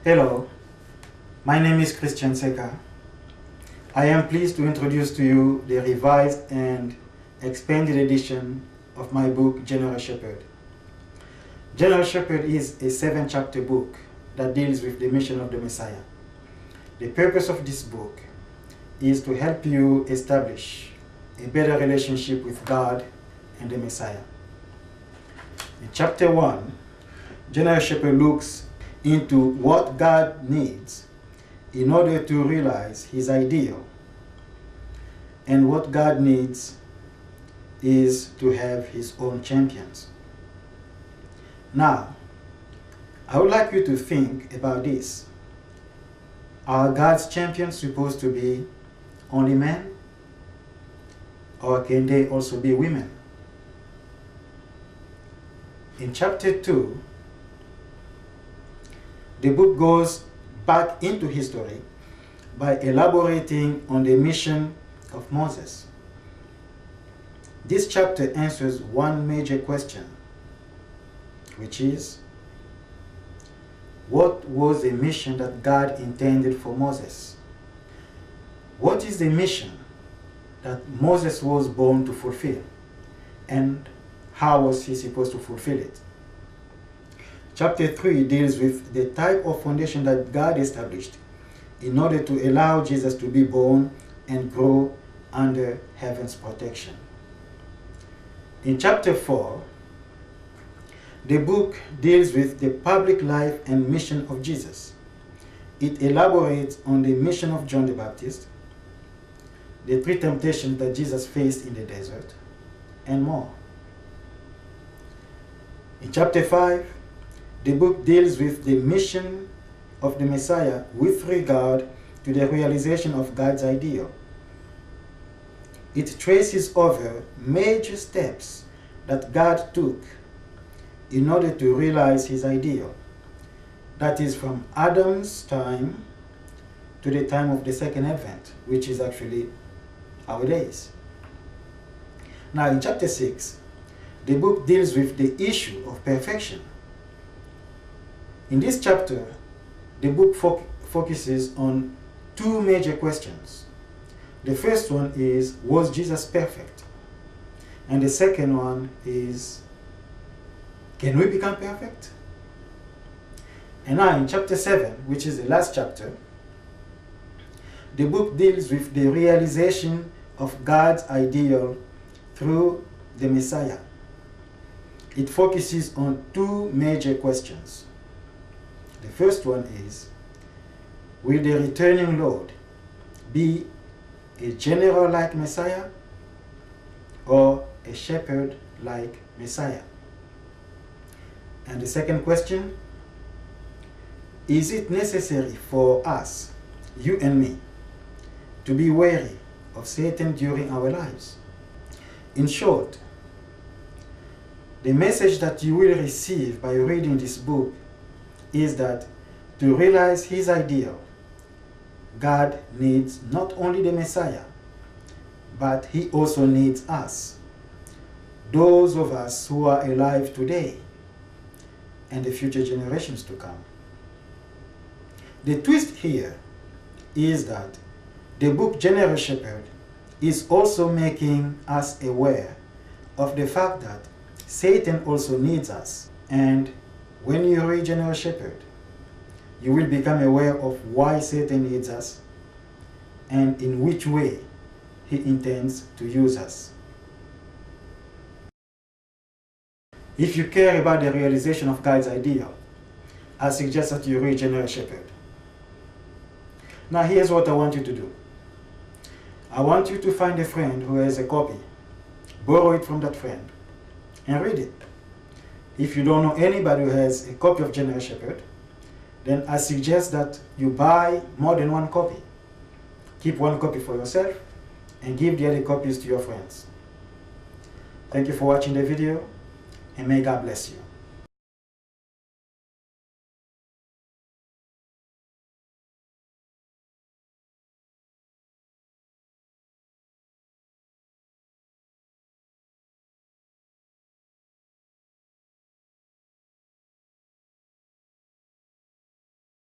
Hello, my name is Nseka. I am pleased to introduce to you the revised and expanded edition of my book, General Shepherd. General Shepherd is a 7-chapter book that deals with the mission of the Messiah. The purpose of this book is to help you establish a better relationship with God and the Messiah. In chapter 1, General Shepherd looks into what God needs in order to realize his ideal. And what God needs is to have his own champions. Now, I would like you to think about this. Are God's champions supposed to be only men? Or can they also be women? In chapter 2, the book goes back into history by elaborating on the mission of Moses. This chapter answers one major question, which is, what was the mission that God intended for Moses? What is the mission that Moses was born to fulfill? And how was he supposed to fulfill it? Chapter 3 deals with the type of foundation that God established in order to allow Jesus to be born and grow under heaven's protection. In chapter 4, the book deals with the public life and mission of Jesus. It elaborates on the mission of John the Baptist, the 3 temptations that Jesus faced in the desert, and more. In chapter 5, the book deals with the mission of the Messiah with regard to the realization of God's ideal. It traces over major steps that God took in order to realize his ideal. That is from Adam's time to the time of the second advent, which is actually our days. Now in chapter 6, the book deals with the issue of perfection. In this chapter, the book focuses on 2 major questions. The first one is, was Jesus perfect? And the second one is, can we become perfect? And now in chapter 7, which is the last chapter, the book deals with the realization of God's ideal through the Messiah. It focuses on 2 major questions. The first one is, will the returning Lord be a general-like Messiah or a shepherd-like Messiah? And the second question, is it necessary for us, you and me, to be wary of Satan during our lives? In short, the message that you will receive by reading this book is that to realize his ideal, God needs not only the Messiah, but he also needs us, those of us who are alive today and the future generations to come. The twist here is that the book General Shepherd is also making us aware of the fact that Satan also needs us. And when you read General Shepherd, you will become aware of why Satan needs us and in which way he intends to use us. If you care about the realization of God's ideal, I suggest that you read General Shepherd. Now here's what I want you to do. I want you to find a friend who has a copy, borrow it from that friend, and read it. If you don't know anybody who has a copy of General Shepherd, then I suggest that you buy more than 1 copy. Keep 1 copy for yourself and give the other copies to your friends. Thank you for watching the video, and may God bless you.